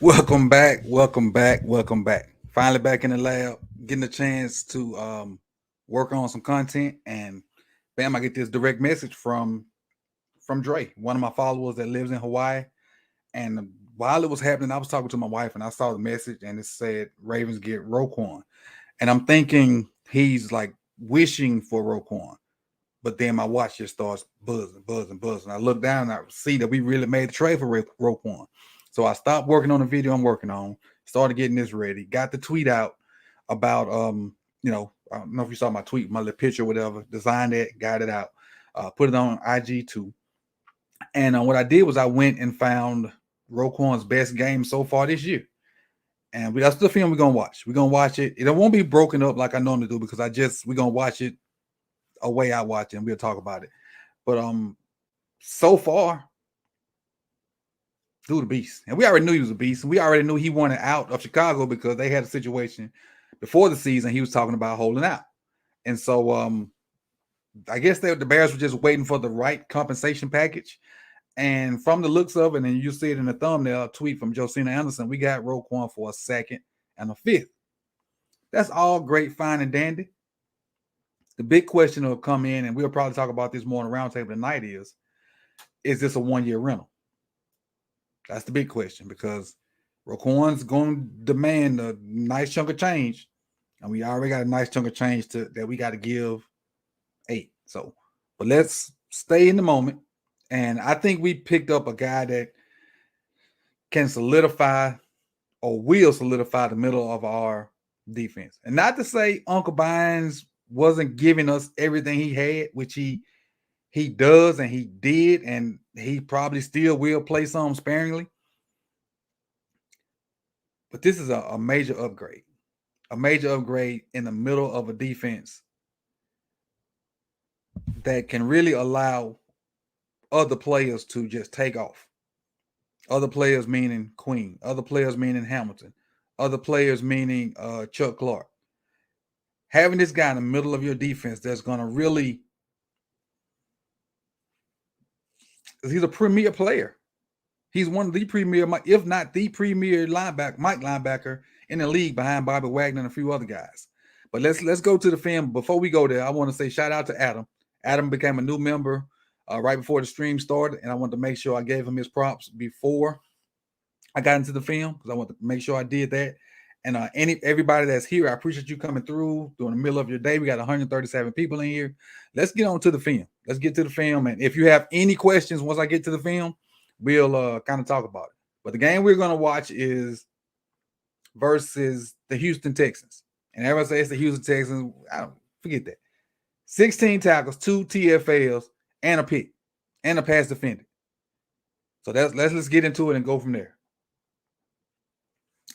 Welcome back, welcome back, welcome back. Finally back in the lab, getting a chance to work on some content, and bam, I get this direct message from Dre, one of my followers that lives in Hawaii. And while it was happening, I was talking to my wife, and I saw the message, and it said Ravens get Roquan, and I'm thinking he's like wishing for Roquan. But then my watch just starts buzzing, buzzing, buzzing. I look down and I see that we really made the trade for Roquan. So I stopped working on the video I'm working on, started getting this ready, got the tweet out about I don't know if you saw my tweet, my little picture, whatever, designed it, got it out, put it on IG too. And what I did was I went and found Roquan's best game so far this year. And that's the film we're gonna watch. We're gonna watch it. It won't be broken up like I normally do because we're gonna watch it a way I watch it and we'll talk about it. But so far, dude, a beast. And we already knew he was a beast. And we already knew he wanted out of Chicago because they had a situation before the season. He was talking about holding out. And so I guess the Bears were just waiting for the right compensation package. And from the looks of it, and you see it in the thumbnail tweet from Josina Anderson, we got Roquan for a second and a fifth. That's all great, fine, and dandy. The big question will come in, and we'll probably talk about this more on the roundtable tonight is this a 1-year rental? That's the big question because Roquan's going to demand a nice chunk of change, and we already got a nice chunk of change that we got to give 8. So, but let's stay in the moment, and I think we picked up a guy that can solidify or will solidify the middle of our defense. And not to say Uncle Bynes wasn't giving us everything he had, which he does and he did, and he probably still will play some sparingly. But this is a major upgrade in the middle of a defense that can really allow other players to just take off. Other players meaning Queen, other players meaning Hamilton, other players meaning Chuck Clark. Having this guy in the middle of your defense that's going to really, he's a premier player. He's one of the premier, if not the premier linebacker in the league behind Bobby Wagner and a few other guys. But let's go to the film. Before we go there, I want to say shout out to Adam. Adam became a new member right before the stream started, and I wanted to make sure I gave him his props before I got into the film because I want to make sure I did that. And everybody that's here, I appreciate you coming through during the middle of your day. We got 137 people in here. Let's get on to the film. Let's get to the film. And if you have any questions once I get to the film, we'll kind of talk about it. But the game we're going to watch is versus the Houston Texans. And everyone says the Houston Texans. I don't forget that. 16 tackles, 2 TFLs, and a pick, and a pass defended. So let's get into it and go from there.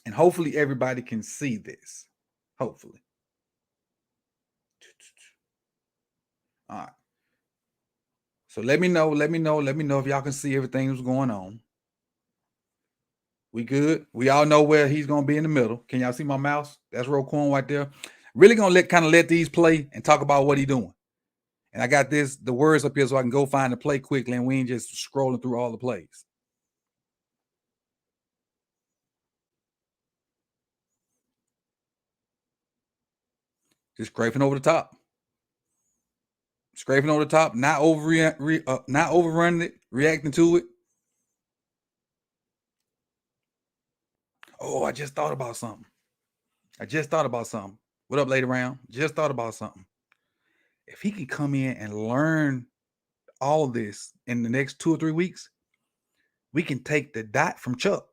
And hopefully everybody can see this. Hopefully. All right. So let me know if y'all can see everything that's going on. We good? We all know where he's going to be in the middle. Can y'all see my mouse? That's Roquan right there. Really going to let these play and talk about what he's doing. And I got the words up here so I can go find the play quickly and we ain't just scrolling through all the plays. Just scraping over the top. Scraping over the top, not overrunning it, reacting to it. Oh, I just thought about something. What up, lady round? Just thought about something. If he can come in and learn all this in the next 2 or 3 weeks, we can take the dot from Chuck.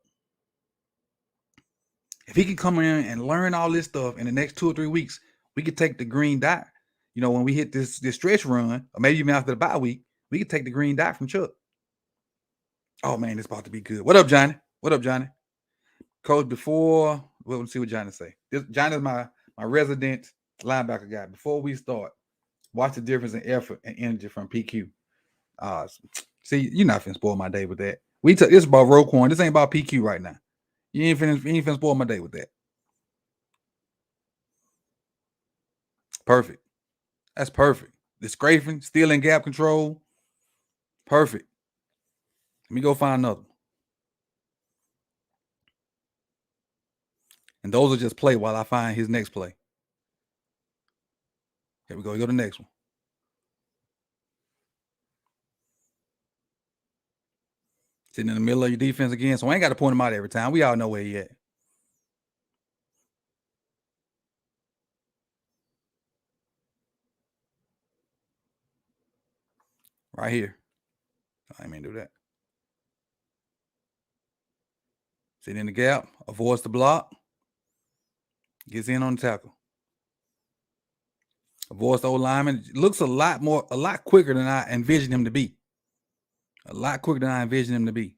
If he can come in and learn all this stuff in the next 2 or 3 weeks, we could take the green dot. You know, when we hit this stretch run, or maybe even after the bye week, we could take the green dot from Chuck. Oh man, it's about to be good. What up, Johnny? Coach, before we'll see what Johnny say. Johnny's my resident linebacker guy. Before we start, watch the difference in effort and energy from PQ. See, you're not finna spoil my day with that. This is about Roquan. This ain't about PQ right now. You ain't finna spoil my day with that. Perfect. That's perfect. The scraping, stealing gap control. Perfect. Let me go find another one. And those will just play while I find his next play. Here we go. We go to the next one. Sitting in the middle of your defense again, so I ain't got to point him out every time. We all know where he at. Right here. I ain't mean to do that. Sit in the gap, avoids the block, gets in on the tackle. Avoids the old lineman. Looks a lot quicker than I envisioned him to be. A lot quicker than I envisioned him to be.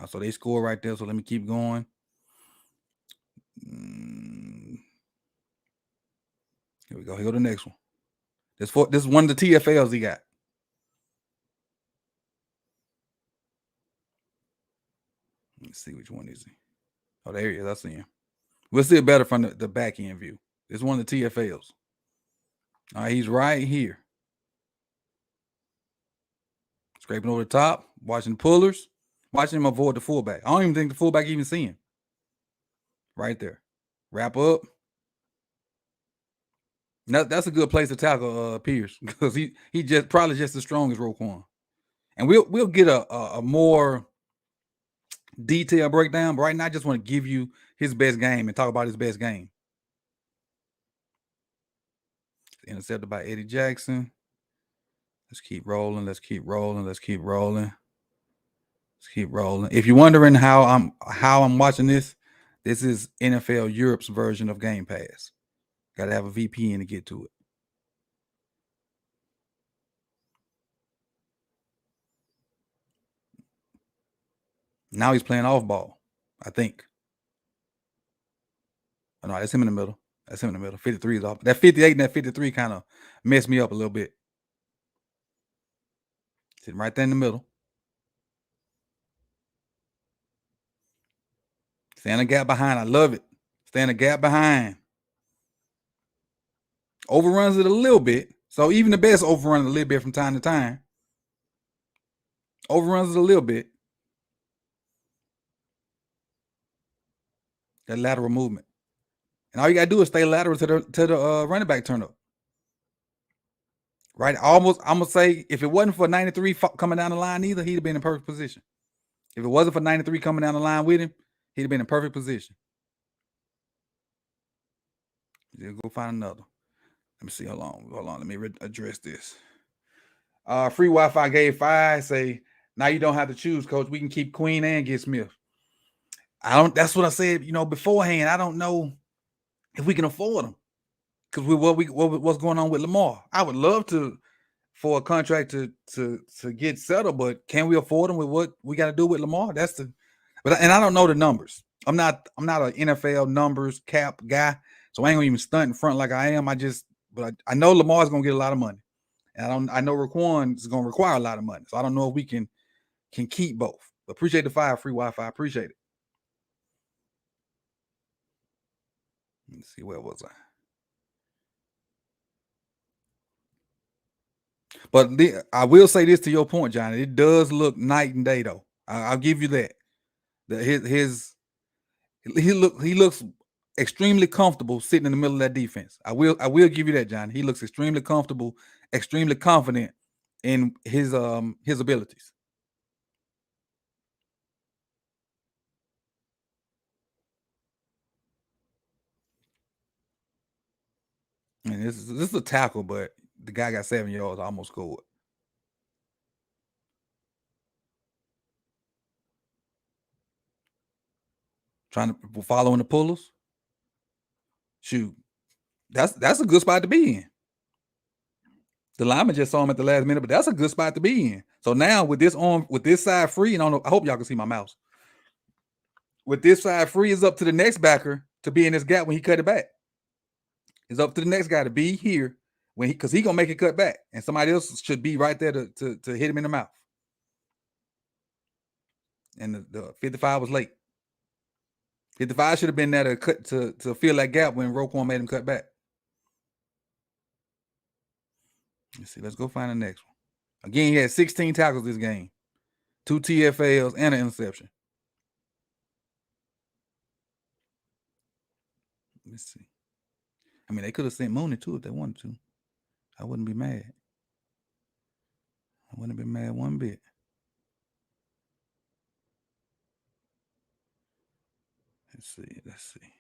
So they score right there. So let me keep going. Here we go. Here go the next one. This is one of the TFLs he got. Let's see which one is he. Oh, there he is. I see him. We'll see it better from the back end view. It's one of the TFLs. All right, he's right here. Scraping over the top, watching the pullers, watching him avoid the fullback. I don't even think the fullback even see him. Right there. Wrap up. That's a good place to tackle Pierce because he probably just as strong as Roquan. And we'll get a more detailed breakdown, but right now I just want to give you his best game and talk about his best game. Intercepted by Eddie Jackson. Let's keep rolling. Let's keep rolling. Let's keep rolling. Let's keep rolling. If you're wondering how I'm watching this is NFL Europe's version of Game Pass. Got to have a VPN to get to it. Now he's playing off ball, I think. Oh, no, that's him in the middle. That's him in the middle. 53 is off. That 58 and that 53 kind of messed me up a little bit. Sitting right there in the middle. Stay in the gap behind. I love it. Stay in the gap behind. Overruns it a little bit. So even the best overrun a little bit from time to time. Overruns it a little bit. That lateral movement. And all you got to do is stay lateral to the running back turn up. Right? Almost, I'm going to say, if it wasn't for 93 coming down the line either, he'd have been in perfect position. If it wasn't for 93 coming down the line with him, he'd have been in perfect position. Just go find another. Let me see. Hold on. Let me address this. Free Wi-Fi gave 5. Say, now you don't have to choose, coach. We can keep Queen and get Smith. That's what I said, beforehand. I don't know if we can afford them. Because what's going on with Lamar. I would love for a contract to get settled, but can we afford them with what we got to do with Lamar? And I don't know the numbers. I'm not an NFL numbers cap guy, so I ain't gonna even stunt in front like I am. But I know Lamar's gonna get a lot of money, and I know Roquan is gonna require a lot of money. So I don't know if we can keep both. Appreciate the 5 free Wi-Fi. Appreciate it. Let's see, where was I? But I will say this to your point, Johnny. It does look night and day, though. I'll give you that. He looks extremely comfortable sitting in the middle of that defense. I will give you that, Johnny. He looks extremely comfortable, extremely confident in his abilities. And this is a tackle, but the guy got 7 yards, almost scored. Trying to following the pullers. Shoot, that's a good spot to be in. The lineman just saw him at the last minute, but that's a good spot to be in. So now with this side free, and I hope y'all can see my mouse. With this side free, is up to the next backer to be in this gap when he cut it back. It's up to the next guy to be here because he gonna make it cut back, and somebody else should be right there to hit him in the mouth. And the 55 was late. 55 should have been there to cut to fill that gap when Roquan made him cut back. Let's see. Let's go find the next one. Again, he had 16 tackles this game, 2 TFLs, and an interception. Let me see. I mean, they could have sent Mooney too if they wanted to. I wouldn't be mad. I wouldn't be mad one bit. Let's see. Let's see.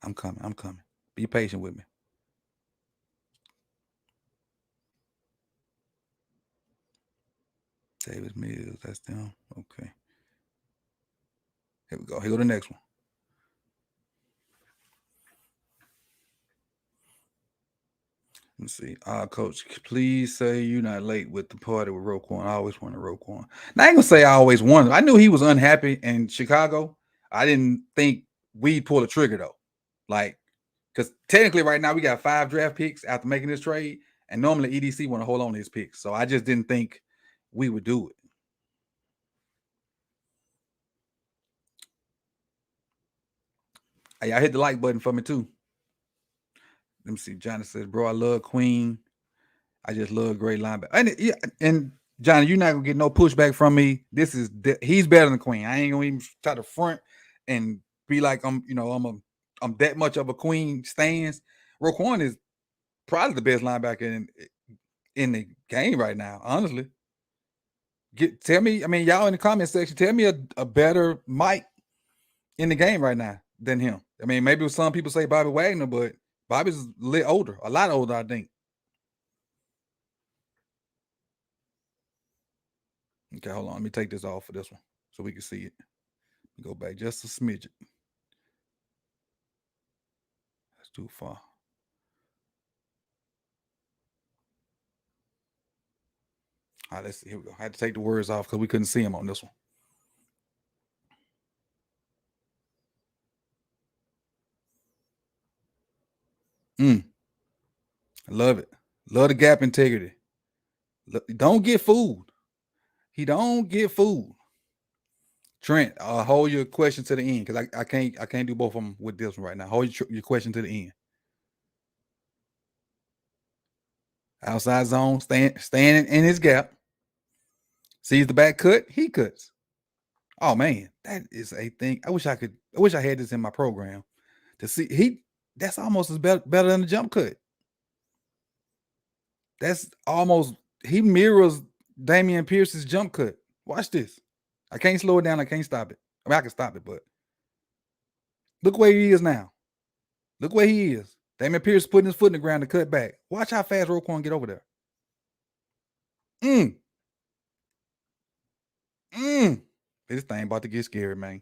I'm coming. I'm coming. Be patient with me. Davis Mills. That's them. Okay. Here we go. Here go the next one. Let's see. Coach, please say you're not late with the party with Roquan. I always wanted Roquan. Now, I ain't gonna say I always wanted. I knew he was unhappy in Chicago. I didn't think we'd pull the trigger though. Like, because technically right now we got 5 draft picks after making this trade, and normally EDC want to hold on to his picks. So I just didn't think we would do it. Hey, I hit the like button for me too. Let me see. Johnny says, "Bro, I love Queen. I just love great linebacker." And Johnny, you're not gonna get no pushback from me. He's better than Queen. I ain't gonna even try to front and be like I'm that much of a Queen stance. Roquan is probably the best linebacker in the game right now. Honestly, tell me. I mean, y'all in the comment section, tell me a better Mike in the game right now than him. I mean, maybe some people say Bobby Wagner, but Bobby's a lot older, I think. Okay, hold on. Let me take this off for this one so we can see it. Go back just a smidget. That's too far. All right, let's see. Here we go. I had to take the words off because we couldn't see them on this one. I love it. Love the gap integrity. Don't get fooled. He don't get fooled. Trent, hold your question to the end because I can't do both of them with this one right now. Hold your question to the end. Outside zone, standing in his gap. Sees the back cut, he cuts. Oh man, that is a thing. I wish I had this in my program to see. That's almost as better than the jump cut. That's almost he mirrors Damian Pierce's jump cut. Watch this. I can't slow it down. I can't stop it. I mean, I can stop it, but look where he is now. Look where he is. Damian Pierce putting his foot in the ground to cut back. Watch how fast Roquan get over there. This thing about to get scary, man.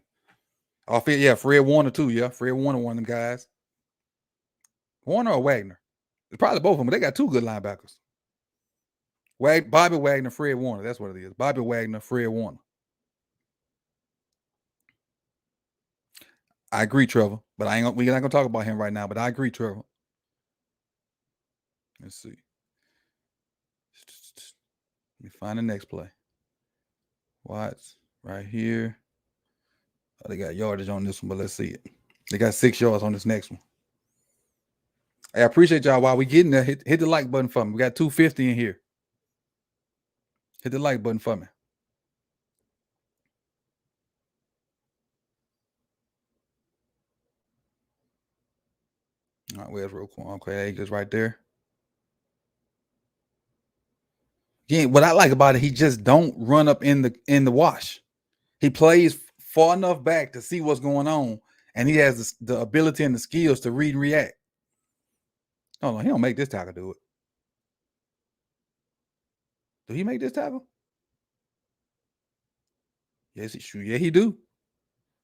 Oh, yeah, Fred Warner too. Yeah, Fred Warner, one of them guys. Warner or Wagner? It's probably both of them. But they got 2 good linebackers. Bobby Wagner, Fred Warner. That's what it is. Bobby Wagner, Fred Warner. I agree, Trevor. But we're not gonna talk about him right now. But I agree, Trevor. Let's see. Let me find the next play. Watts right here. Oh, they got yardage on this one, but let's see it. They got 6 yards on this next one. Hey, I appreciate y'all. While we getting there, hit the like button for me. We got 250 in here. Hit the like button for me. All right, where's Roquan? Okay, just right there. Yeah, what I like about it, he just don't run up in the wash. He plays far enough back to see what's going on, and he has the ability and the skills to read and react. Oh no, he don't make this tackle do it. Do he make this tackle? Yes, he should. Yeah, he do.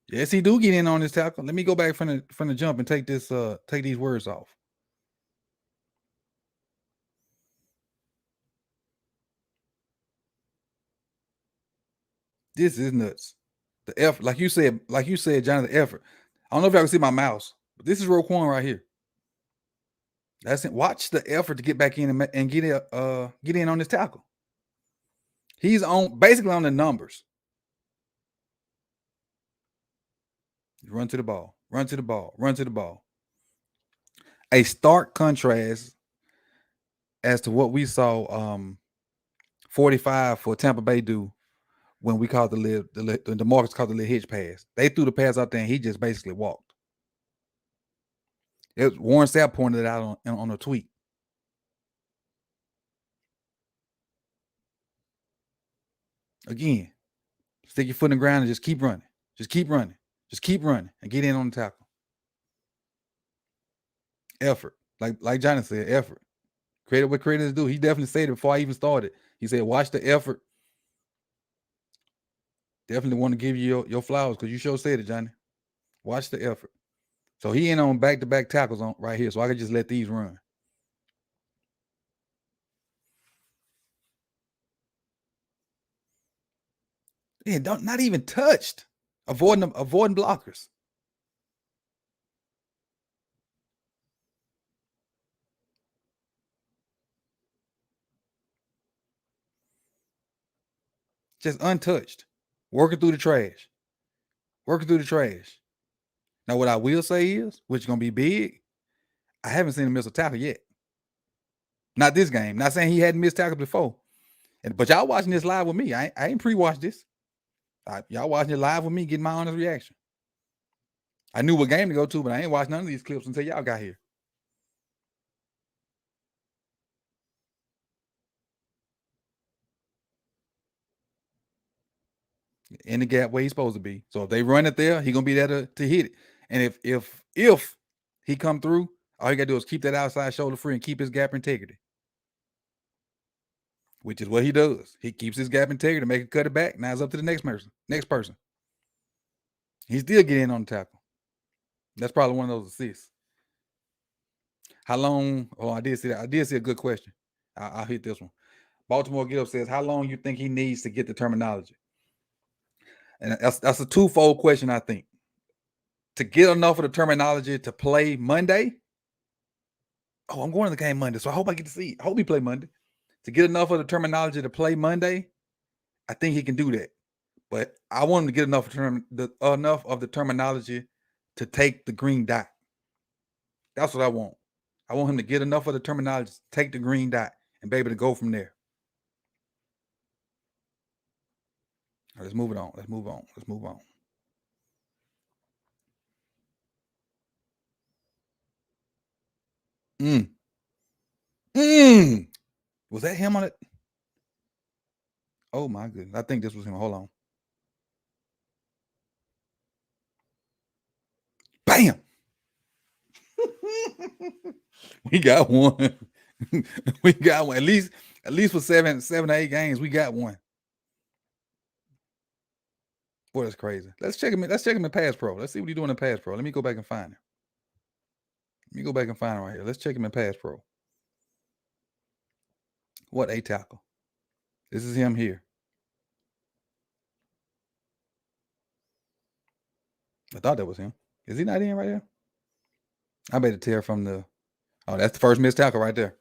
Yes, he do get in on this tackle. Let me go back from the jump and take these words off. This is nuts. The effort, like you said, Johnny, the effort. I don't know if y'all can see my mouse, but this is Roquan right here. That's it. Watch the effort to get back in and get in on this tackle. He's basically on the numbers. Run to the ball. Run to the ball. Run to the ball. A stark contrast as to what we saw 45 for Tampa Bay do when we called the Marcus called the little hitch pass. They threw the pass out there and he just basically walked. It was Warren Sapp pointed it out on a tweet. Again, stick your foot in the ground and just keep running. Just keep running. Just keep running and get in on the tackle. Effort. Like Johnny said, effort. Credit what credit is due. He definitely said it before I even started. He said, watch the effort. Definitely want to give you your flowers because you sure said it, Johnny. Watch the effort. So he in on back-to-back tackles on right here, so I could just let these run. Yeah, not even touched. Avoiding blockers. Just untouched. Working through the trash. Working through the trash. Now, what I will say is, which is going to be big, I haven't seen him miss a tackle yet. Not this game. Not saying he hadn't missed tackles before. But y'all watching this live with me. I ain't pre-watched this. Y'all watching it live with me, getting my honest reaction. I knew what game to go to, but I ain't watched none of these clips until y'all got here. In the gap where he's supposed to be. So if they run it there, he's gonna be there to hit it. And if he come through, all you gotta do is keep that outside shoulder free and keep his gap integrity. Which is what he does. He keeps his gap integrity, make it cut it back. Now it's up to the next person. He's still getting in on the tackle. That's probably one of those assists. How long? Oh, I did see that. I did see a good question. I'll hit this one. Baltimore Get Up says, how long you think he needs to get the terminology? And that's a twofold question, I think. To get enough of the terminology to play Monday. Oh, I'm going to the game Monday, so I hope I get to see. I hope he play Monday. To get enough of the terminology to play Monday, I think he can do that. But I want him to get enough of the terminology to take the green dot. That's what I want. I want him to get enough of the terminology to take the green dot and be able to go from there. All right, let's move it on. Let's move on. Let's move on. Was that him on it? Oh my goodness. I think this was him. Hold on. Bam. We got one. We got one. At least for seven to 8 games, we got one. Boy, that's crazy. Let's check him in Pass Pro. Let's see what he's doing in Pass Pro. Let me go back and find him. Let me go back and find him right here. Let's check him in Pass Pro. What a tackle. This is him here. I thought that was him. Is he not in right here? I better tell from the. Oh, that's the first missed tackle right there.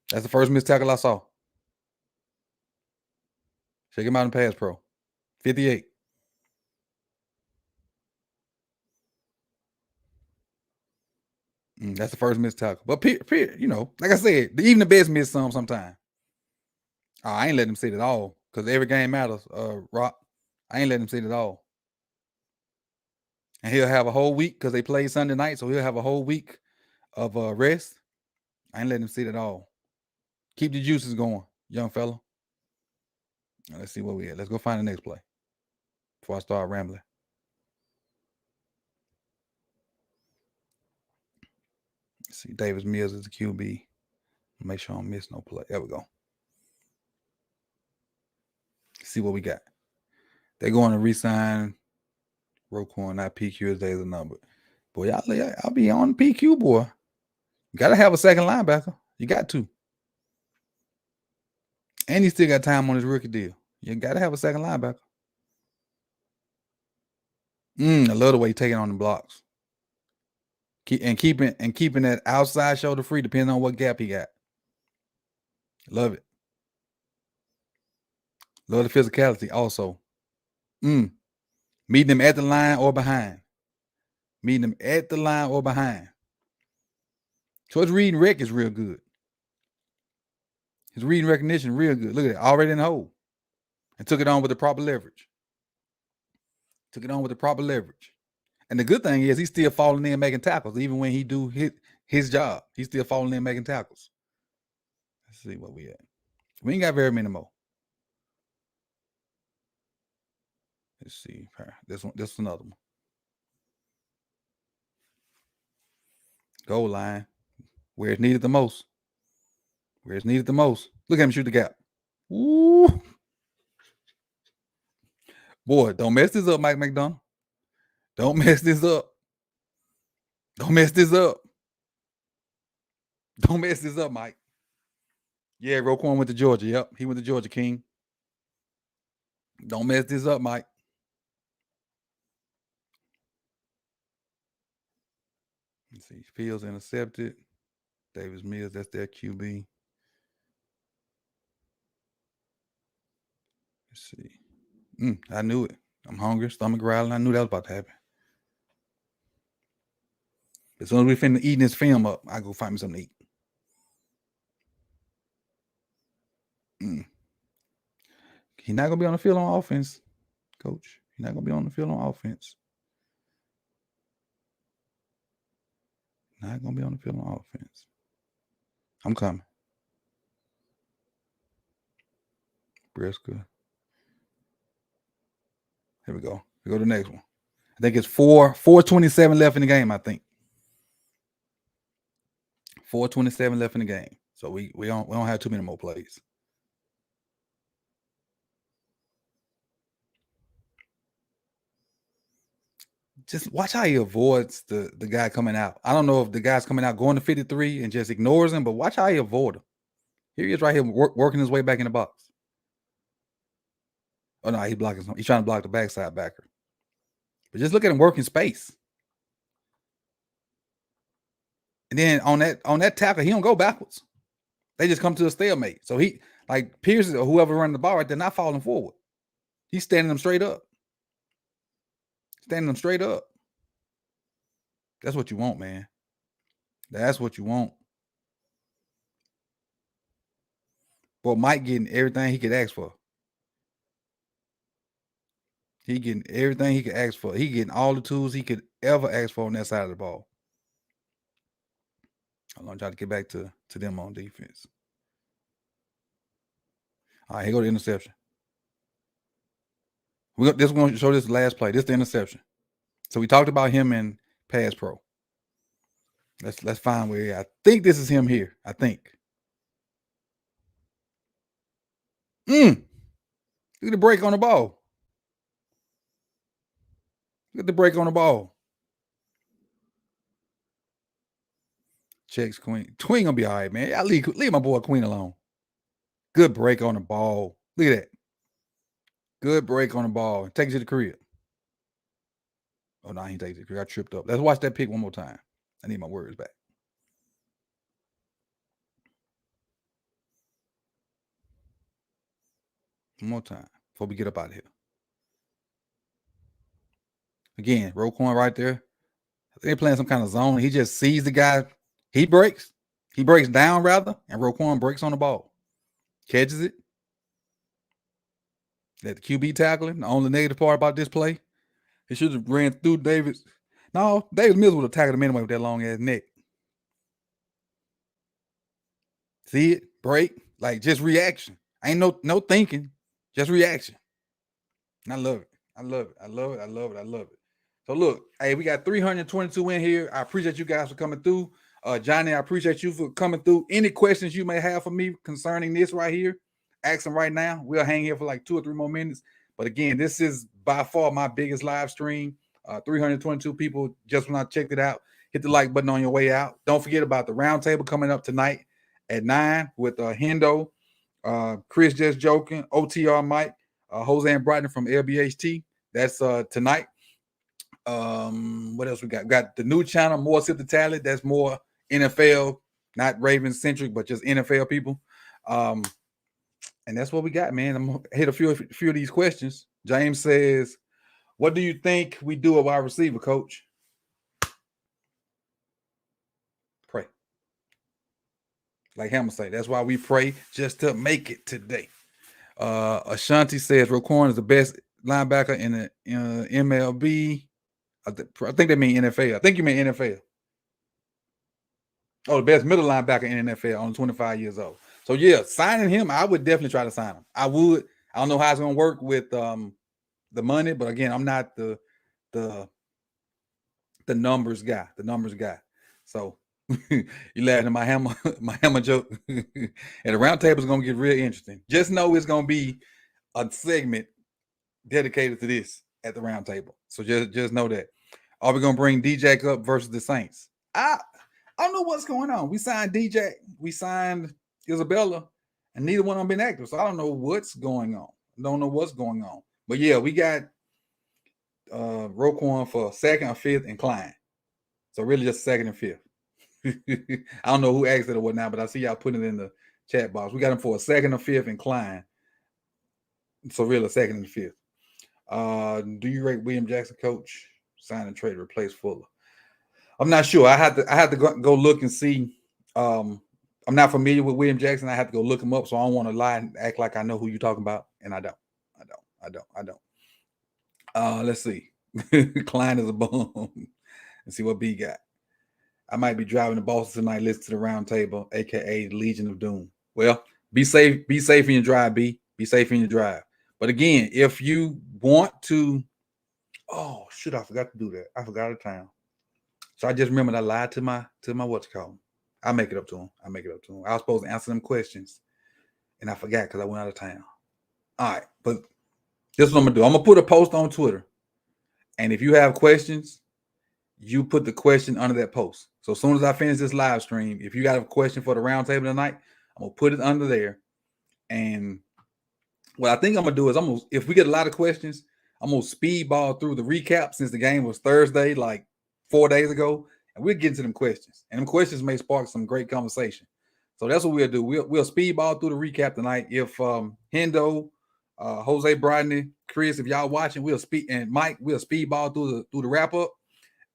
That's the first missed tackle I saw. Check him out in Pass Pro. 58. That's the first missed tackle. But, you know, like I said, even the best miss sometimes. Oh, I ain't letting him sit at all because every game matters, Rock. I ain't letting him sit at all. And he'll have a whole week because they play Sunday night, so he'll have a whole week of rest. I ain't letting him sit at all. Keep the juices going, young fella. Now, let's see where we at. Let's go find the next play before I start rambling. Let's see, Davis Mills is the QB. Make sure I don't miss no play. There we go. See what we got. They're going to re-sign Roquan, not PQ as there's a number. Boy, I'll be on PQ, boy. You got to have a second linebacker. You got to. And he still got time on his rookie deal. You got to have a second linebacker. I love the way he's taking on the blocks. Keeping that outside shoulder free, depending on what gap he got. Love it. Love the physicality also. Meeting them at the line or behind. Meeting them at the line or behind. So his reading rec is real good. His reading recognition real good. Look at it. Already in the hole. and took it on with the proper leverage. And the good thing is he's still falling in making tackles. Even when he do his job, he's still falling in making tackles. Let's see what we at. We ain't got very many more. Let's see. This is another one. Goal line. Where it's needed the most. Look at him shoot the gap. Ooh. Boy, don't mess this up, Mike McDonald. Don't mess this up, Mike. Yeah, Roquan went to Georgia. Yep, he went to Georgia, King. Don't mess this up, Mike. Let's see. Fields intercepted. Davis Mills, that's their QB. Let's see. I knew it. I'm hungry, stomach growling. I knew that was about to happen. As soon as we finish eating this film up, I go find me something to eat. He's not gonna be on the field on offense, Coach. He's not gonna be on the field on offense. Not gonna be on the field on offense. I'm coming. Brisker. Here we go. We go to the next one. I think it's 4:27 left in the game, I think. 4:27 left in the game. So we don't have too many more plays. Just watch how he avoids the guy coming out. I don't know if the guy's coming out going to 53 and just ignores him, but watch how he avoid him. Here he is right here working his way back in the box. Oh, no, he's blocking something. He's trying to block the backside backer. But just look at him working space. And then on that tackle, he don't go backwards. They just come to a stalemate. So he, like Pierce or whoever running the ball right there, not falling forward. He's standing them straight up. That's what you want, man. That's what you want. But Mike getting everything he could ask for. He getting everything he could ask for. He getting all the tools he could ever ask for on that side of the ball. I'm going to try to get back to them on defense. All right, here go the interception. We're going to show this last play. This is the interception. So we talked about him in Pass Pro. Let's find where I think this is him here. I think. Look at the break on the ball. Checks Queen. Queen gonna be all right, man. Y'all leave my boy Queen alone. Good break on the ball. Look at that. Good break on the ball. Take it to the crib. Oh, no, he takes it. I tripped up. Let's watch that pick one more time. I need my words back. One more time before we get up out of here. Again, Roquan right there. They're playing some kind of zone. He just sees the guy. He breaks. He breaks down, rather, and Roquan breaks on the ball. Catches it. Let the QB tackle him. The only negative part about this play, he should have ran through Davis. No, Davis Mills would have tackled him anyway with that long-ass neck. See it? Break. Like, just reaction. Ain't no thinking. Just reaction. And I love it. So, look, hey, we got 322 in here. I appreciate you guys for coming through. Johnny, I appreciate you for coming through. Any questions you may have for me concerning this right here, ask them right now. We'll hang here for like 2 or 3 more minutes. But again, this is by far my biggest live stream. 322 people just when I checked it out. Hit the like button on your way out. Don't forget about the roundtable coming up tonight at 9 with Hendo, Chris Just Joking, OTR Mike, Jose and Brighton from LBHT. That's tonight. What else we got? We got the new channel, More Sip the Tally. That's more NFL, not Ravens centric, but just NFL people. And that's what we got, man. I'm gonna hit a few of these questions. James says, "What do you think we do of our receiver, Coach?" Pray. Like Hammer say, that's why we pray just to make it today. Ashanti says Roquan is the best linebacker in the MLB. I think they mean NFL. I think you mean NFL. Oh, the best middle linebacker in NFL, only 25 years old. So yeah, signing him, I would definitely try to sign him. I would. I don't know how it's gonna work with the money, but again, I'm not the numbers guy. The numbers guy. So you laughing at my hammer my hammer joke. And the round table is gonna get real interesting. Just know it's gonna be a segment dedicated to this at the round table. So just know that. Are we gonna bring DJ up versus the Saints? I don't know what's going on. We signed DJ, we signed Isabella, and neither one of them been active. So I don't know what's going on. Don't know what's going on. But yeah, we got Roquan for second or fifth and Klein. So really just second and fifth. I don't know who asked it or whatnot, but I see y'all putting it in the chat box. We got him for a second or fifth and Klein. So really a second and fifth. Do you rate William Jackson coach? Sign and trade, replace Fuller. I'm not sure. I had to go look and see. I'm not familiar with William Jackson. I have to go look him up, so I don't want to lie and act like I know who you're talking about, and I don't. Let's see. Klein is a bum. And see what B got. I might be driving to Boston tonight. Listen to the round table, aka Legion of Doom. Well, be safe. Be safe in your drive, B. Be safe in your drive. But again, if you want to, oh shoot, I forgot to do that. I forgot out of town. So I just remembered I lied to my what's it called. I'll make it up to him. I was supposed to answer them questions, and I forgot because I went out of town. All right, but this is what I'm gonna do. I'm gonna put a post on Twitter, and if you have questions, you put the question under that post. So as soon as I finish this live stream, if you got a question for the round table tonight, I'm gonna put it under there. And what I think I'm gonna do is if we get a lot of questions, I'm gonna speedball through the recap since the game was Thursday, like 4 days ago, and we'll get into them questions. And them questions may spark some great conversation. So that's what we'll do. We'll speedball through the recap tonight. If Hendo, Jose Brodney, Chris, if y'all watching, and Mike, we'll speedball through the wrap up.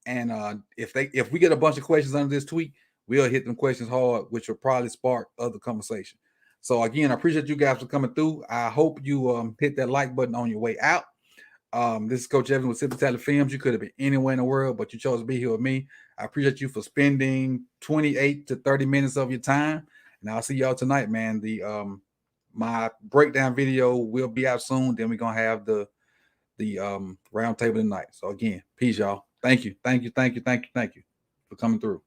And if we get a bunch of questions under this tweet, we'll hit them questions hard, which will probably spark other conversation. So again, I appreciate you guys for coming through. I hope you hit that like button on your way out. This is Coach Evans with Simple Talent Films. You could have been anywhere in the world, but you chose to be here with me. I appreciate you for spending 28 to 30 minutes of your time. And I'll see y'all tonight, man. My breakdown video will be out soon. Then we're gonna have the round table tonight. So again, peace, y'all. Thank you for coming through.